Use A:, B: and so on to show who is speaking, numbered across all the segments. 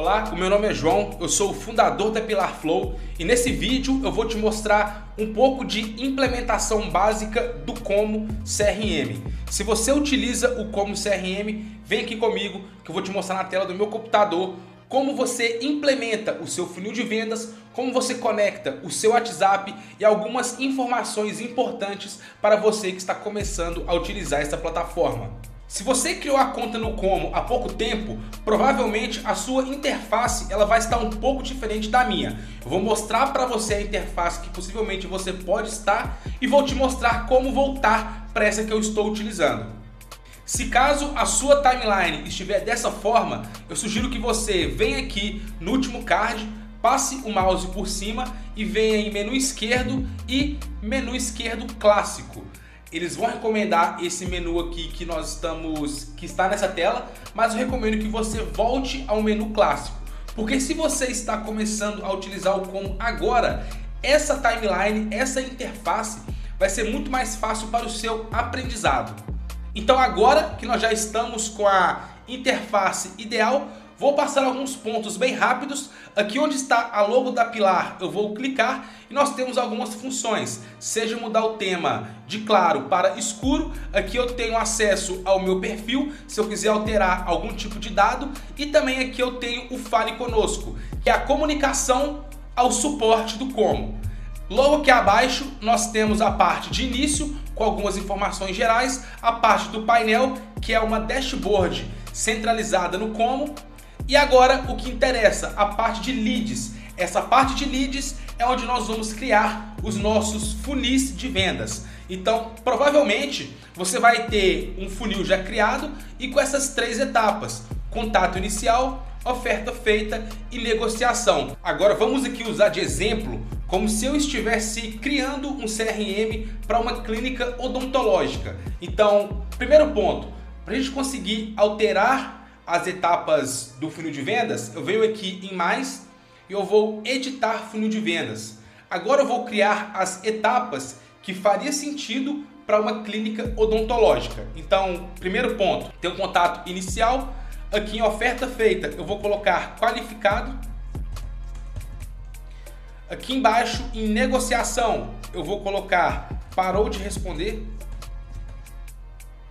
A: Olá, o meu nome é João, eu sou o fundador da Pilar Flow e nesse vídeo eu vou te mostrar um pouco de implementação básica do Como CRM. Se você utiliza o Como CRM, vem aqui comigo que eu vou te mostrar na tela do meu computador como você implementa o seu funil de vendas, como você conecta o seu WhatsApp e algumas informações importantes para você que está começando a utilizar essa plataforma. Se você criou a conta no Como há pouco tempo, provavelmente a sua interface ela vai estar um pouco diferente da minha. Eu vou mostrar para você a interface que possivelmente você pode estar e vou te mostrar como voltar para essa que eu estou utilizando. Se caso a sua timeline estiver dessa forma, eu sugiro que você venha aqui no último card, passe o mouse por cima e venha em menu esquerdo e menu esquerdo clássico. Eles vão recomendar esse menu aqui que está nessa tela, mas eu recomendo que você volte ao menu clássico, porque se você está começando a utilizar o Como agora, essa timeline, essa interface vai ser muito mais fácil para o seu aprendizado. Então agora que nós já estamos com a interface ideal, vou passar alguns pontos bem rápidos. Aqui onde está a logo da Pilar eu vou clicar e nós temos algumas funções, seja mudar o tema de claro para escuro. Aqui eu tenho acesso ao meu perfil, se eu quiser alterar algum tipo de dado, e também aqui eu tenho o Fale Conosco, que é a comunicação ao suporte do Como. Logo aqui abaixo nós temos a parte de início com algumas informações gerais, a parte do painel que é uma dashboard centralizada no Como, e agora o que interessa, a parte de leads. Essa parte de leads é onde nós vamos criar os nossos funis de vendas. Então provavelmente você vai ter um funil já criado e com essas três etapas: contato inicial, oferta feita e negociação. Agora vamos aqui usar de exemplo como se eu estivesse criando um CRM para uma clínica odontológica. Então, primeiro ponto, para a gente conseguir alterar as etapas do funil de vendas, eu venho aqui em mais e eu vou editar funil de vendas. Agora eu vou criar as etapas que faria sentido para uma clínica odontológica. Então, primeiro ponto, tem um contato inicial. Aqui em oferta feita eu vou colocar qualificado. Aqui embaixo em negociação eu vou colocar parou de responder.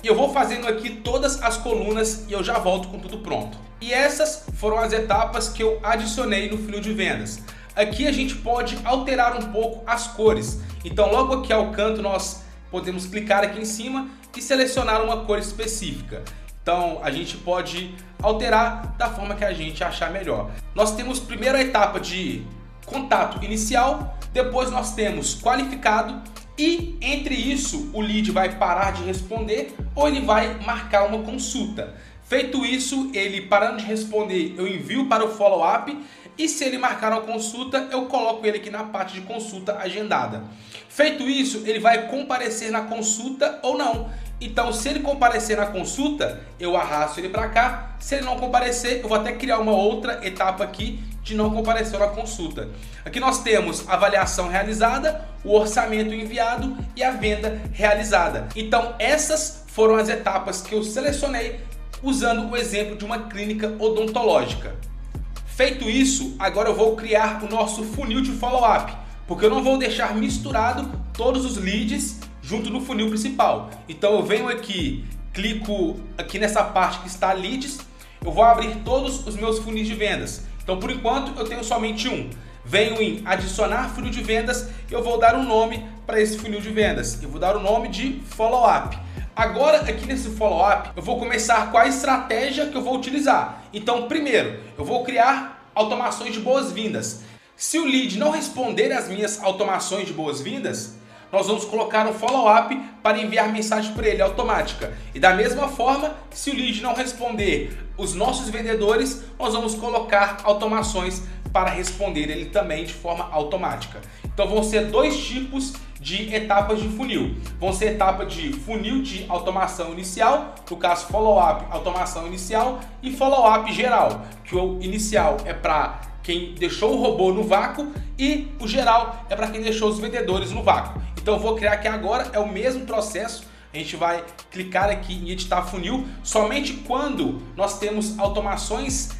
A: E eu vou fazendo aqui todas as colunas e eu já volto com tudo pronto. E essas foram as etapas que eu adicionei no funil de vendas. Aqui a gente pode alterar um pouco as cores. Então logo aqui ao canto nós podemos clicar aqui em cima e selecionar uma cor específica. Então a gente pode alterar da forma que a gente achar melhor. Nós temos primeiro a etapa de contato inicial, depois nós temos qualificado e entre isso o lead vai parar de responder ou ele vai marcar uma consulta. Feito isso, ele parando de responder, eu envio para o follow-up e se ele marcar uma consulta, eu coloco ele aqui na parte de consulta agendada. Feito isso, ele vai comparecer na consulta ou não. Então, se ele comparecer na consulta, eu arrasto ele para cá. Se ele não comparecer, eu vou até criar uma outra etapa aqui de não comparecer na consulta. Aqui nós temos a avaliação realizada, o orçamento enviado e a venda realizada. Então, essas foram as etapas que eu selecionei usando o exemplo de uma clínica odontológica. Feito isso, agora eu vou criar o nosso funil de follow-up, porque eu não vou deixar misturado todos os leads junto no funil principal. Então eu venho aqui, clico aqui nessa parte que está leads, eu vou abrir todos os meus funis de vendas. Então por enquanto eu tenho somente um. Venho em adicionar funil de vendas, eu vou dar um nome para esse funil de vendas. Eu vou dar o nome de follow-up. Agora aqui nesse follow-up eu vou começar com a estratégia que eu vou utilizar. Então primeiro eu vou criar automações de boas-vindas. Se o lead não responder às minhas automações de boas-vindas, nós vamos colocar um follow-up para enviar mensagem para ele automática. E da mesma forma, se o lead não responder os nossos vendedores, nós vamos colocar automações para responder ele também de forma automática. Então vão ser dois tipos de etapas de funil. Vão ser etapa de funil de automação inicial, no caso follow-up, automação inicial, e follow-up geral, que o inicial é para quem deixou o robô no vácuo e o geral é para quem deixou os vendedores no vácuo. Então eu vou criar aqui agora, é o mesmo processo, a gente vai clicar aqui em editar funil somente quando nós temos automações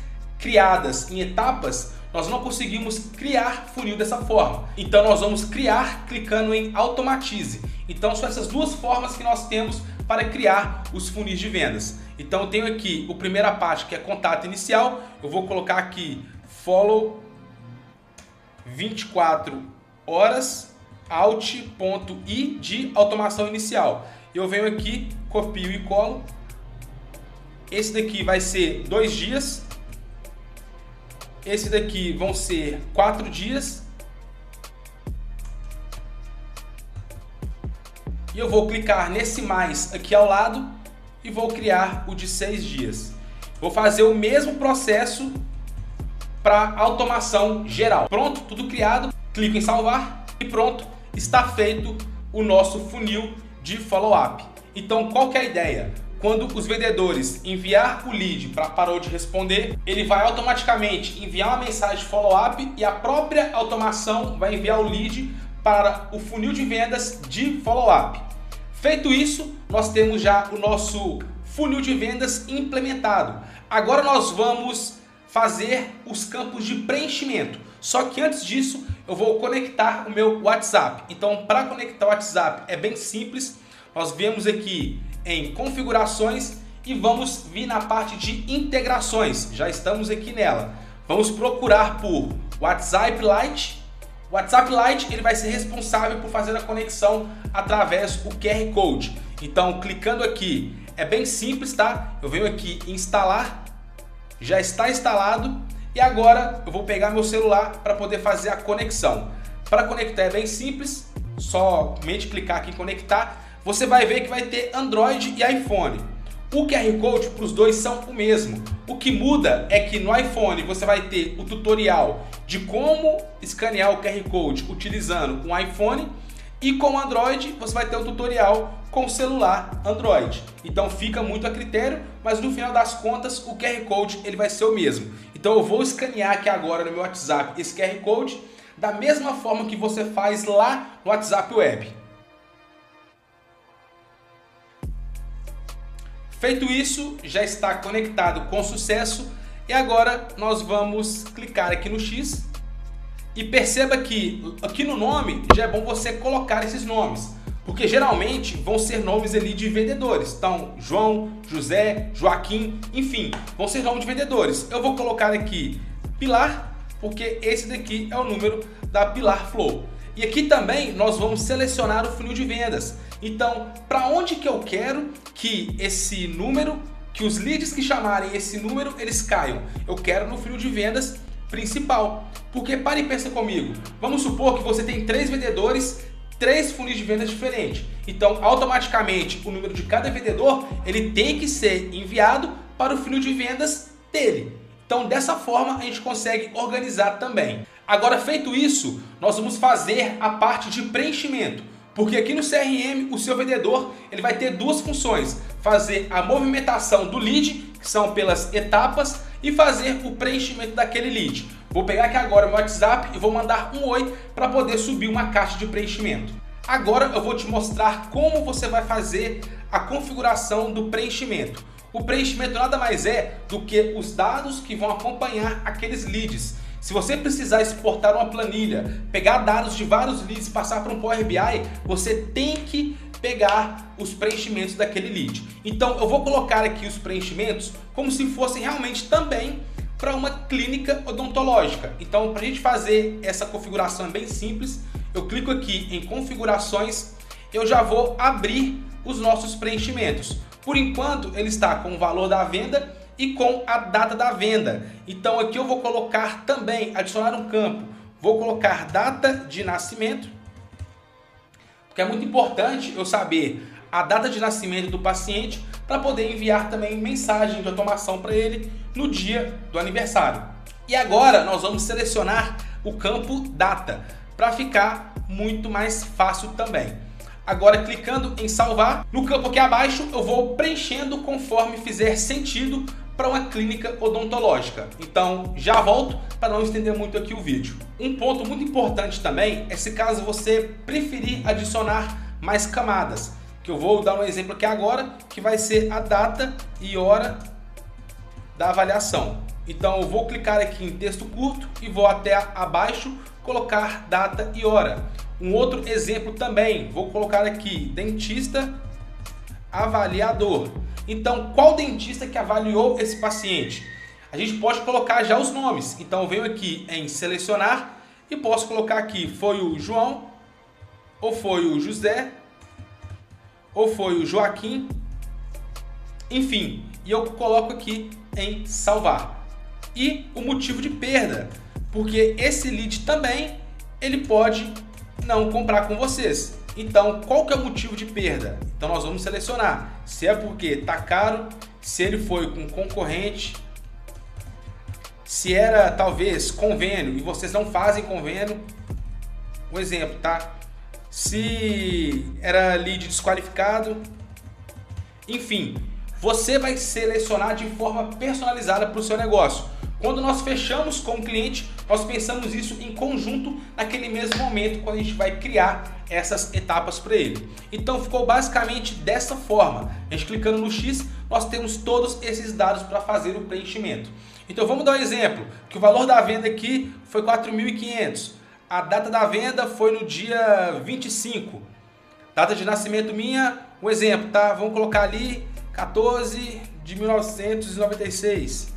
A: criadas em etapas, nós não conseguimos criar funil dessa forma. Então nós vamos criar clicando em automatize. Então são essas duas formas que nós temos para criar os funis de vendas. Então eu tenho aqui a primeira parte, que é contato inicial. Eu vou colocar aqui follow 24 horas out.i de automação inicial. Eu venho aqui, copio e colo. Esse daqui vai ser 2 dias. Esse daqui vão ser 4 dias. E eu vou clicar nesse mais aqui ao lado e vou criar o de 6 dias. Vou fazer o mesmo processo para automação geral. Pronto, tudo criado. Clico em salvar e pronto, está feito o nosso funil de follow-up. Então, qual que é a ideia? Quando os vendedores enviar o lead para parou de responder, ele vai automaticamente enviar uma mensagem de follow-up e a própria automação vai enviar o lead para o funil de vendas de follow-up. Feito isso, nós temos já o nosso funil de vendas implementado. Agora nós vamos fazer os campos de preenchimento. Só que antes disso, eu vou conectar o meu WhatsApp. Então, para conectar o WhatsApp é bem simples. Nós viemos aqui em configurações e vamos vir na parte de integrações. Já estamos aqui nela. Vamos procurar por WhatsApp Lite. O WhatsApp Lite ele vai ser responsável por fazer a conexão através do QR Code. Então, clicando aqui, é bem simples, tá? Eu venho aqui em instalar, já está instalado e agora eu vou pegar meu celular para poder fazer a conexão. Para conectar é bem simples, somente clicar aqui em conectar. Você vai ver que vai ter Android e iPhone. O QR Code para os dois são o mesmo. O que muda é que no iPhone você vai ter o tutorial de como escanear o QR Code utilizando um iPhone e com o Android você vai ter um tutorial com o celular Android. Então fica muito a critério, mas no final das contas o QR Code ele vai ser o mesmo. Então eu vou escanear aqui agora no meu WhatsApp esse QR Code da mesma forma que você faz lá no WhatsApp Web. Feito isso, já está conectado com sucesso e agora nós vamos clicar aqui no X e perceba que aqui no nome já é bom você colocar esses nomes, porque geralmente vão ser nomes ali de vendedores. Então, João, José, Joaquim, enfim, vão ser nomes de vendedores. Eu vou colocar aqui Pilar, porque esse daqui é o número da Pilar Flow. E aqui também nós vamos selecionar o funil de vendas. Então, para onde que eu quero que esse número, que os leads que chamarem esse número, eles caiam? Eu quero no funil de vendas principal. Porque pare e pensa comigo. Vamos supor que você tem 3 vendedores, 3 funis de vendas diferentes. Então, automaticamente, o número de cada vendedor, ele tem que ser enviado para o funil de vendas dele. Então, dessa forma, a gente consegue organizar também. Agora, feito isso, nós vamos fazer a parte de preenchimento. Porque aqui no CRM, o seu vendedor ele vai ter 2 funções. Fazer a movimentação do lead, que são pelas etapas, e fazer o preenchimento daquele lead. Vou pegar aqui agora o meu WhatsApp e vou mandar um oi para poder subir uma caixa de preenchimento. Agora eu vou te mostrar como você vai fazer a configuração do preenchimento. O preenchimento nada mais é do que os dados que vão acompanhar aqueles leads. Se você precisar exportar uma planilha, pegar dados de vários leads e passar para um Power BI, você tem que pegar os preenchimentos daquele lead. Então eu vou colocar aqui os preenchimentos como se fossem realmente também para uma clínica odontológica. Então, para a gente fazer essa configuração é bem simples. Eu clico aqui em configurações, eu já vou abrir os nossos preenchimentos. Por enquanto ele está com o valor da venda e com a data da venda. Então aqui eu vou colocar também, adicionar um campo, vou colocar data de nascimento, porque é muito importante eu saber a data de nascimento do paciente para poder enviar também mensagem de automação para ele no dia do aniversário. E agora nós vamos selecionar o campo data para ficar muito mais fácil também. Agora, clicando em salvar, no campo aqui abaixo eu vou preenchendo conforme fizer sentido para uma clínica odontológica. Então já volto para não estender muito aqui o vídeo. Um ponto muito importante também é se caso você preferir adicionar mais camadas, que eu vou dar um exemplo aqui agora, que vai ser a data e hora da avaliação. Então eu vou clicar aqui em texto curto e vou até abaixo colocar data e hora. Um outro exemplo também, vou colocar aqui dentista avaliador. Então qual dentista que avaliou esse paciente? A gente pode colocar já os nomes. Então eu venho aqui em selecionar e posso colocar aqui, foi o João, ou foi o José, ou foi o Joaquim, enfim, e eu coloco aqui em salvar. E o motivo de perda, porque esse lead também ele pode não comprar com vocês. Então, qual que é o motivo de perda? Então nós vamos selecionar se é porque está caro, se ele foi com concorrente, se era talvez convênio e vocês não fazem convênio. Um exemplo, tá? Se era lead desqualificado, enfim, você vai selecionar de forma personalizada para o seu negócio. Quando nós fechamos com o cliente, nós pensamos isso em conjunto naquele mesmo momento, quando a gente vai criar essas etapas para ele. Então ficou basicamente dessa forma. A gente clicando no X, nós temos todos esses dados para fazer o preenchimento. Então vamos dar um exemplo, que o valor da venda aqui foi 4.500. A data da venda foi no dia 25. Data de nascimento minha, um exemplo, tá? Vamos colocar ali 14 de 1996.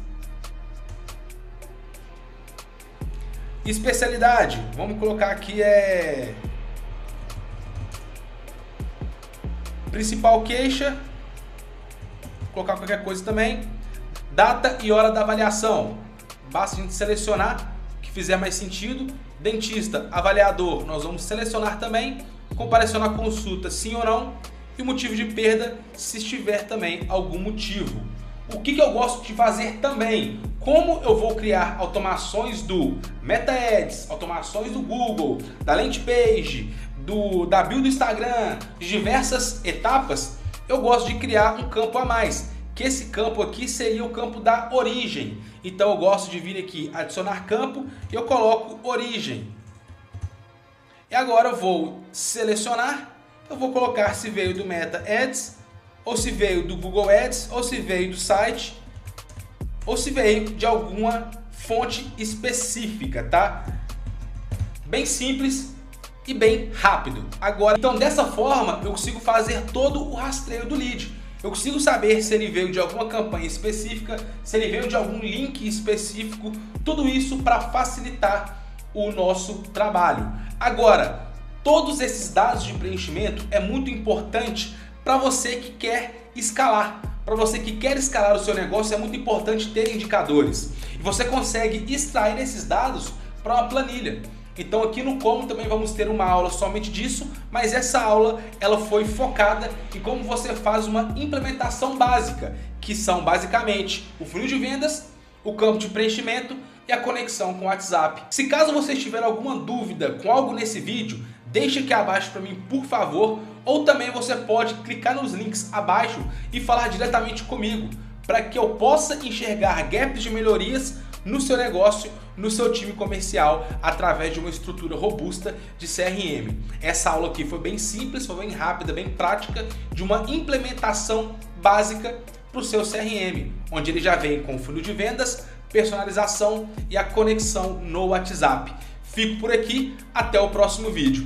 A: Especialidade, vamos colocar aqui principal queixa, vou colocar qualquer coisa também. Data e hora da avaliação, basta a gente selecionar o que fizer mais sentido. Dentista, avaliador, nós vamos selecionar também. Compareceu na consulta, sim ou não. E o motivo de perda, se estiver também algum motivo. O que eu gosto de fazer também? Como eu vou criar automações do Meta Ads, automações do Google, da Landing Page, da bio do Instagram, de diversas etapas, eu gosto de criar um campo a mais, que esse campo aqui seria o campo da origem. Então eu gosto de vir aqui, adicionar campo, e eu coloco origem. E agora eu vou selecionar, eu vou colocar se veio do Meta Ads, ou se veio do Google Ads, ou se veio do site, ou se veio de alguma fonte específica, tá? Bem simples e bem rápido. Agora, então dessa forma eu consigo fazer todo o rastreio do lead. Eu consigo saber se ele veio de alguma campanha específica, se ele veio de algum link específico, tudo isso para facilitar o nosso trabalho. Agora, todos esses dados de preenchimento é muito importante para você que quer escalar. Para você que quer escalar o seu negócio é muito importante ter indicadores. E você consegue extrair esses dados para uma planilha. Então aqui no Como também vamos ter uma aula somente disso, mas essa aula ela foi focada em como você faz uma implementação básica, que são basicamente o funil de vendas, o campo de preenchimento e a conexão com o WhatsApp. Se caso você tiver alguma dúvida com algo nesse vídeo, deixa aqui abaixo para mim, por favor, ou também você pode clicar nos links abaixo e falar diretamente comigo, para que eu possa enxergar gaps de melhorias no seu negócio, no seu time comercial, através de uma estrutura robusta de CRM. Essa aula aqui foi bem simples, foi bem rápida, bem prática, de uma implementação básica para o seu CRM, onde ele já vem com funil de vendas, personalização e a conexão no WhatsApp. Fico por aqui, até o próximo vídeo.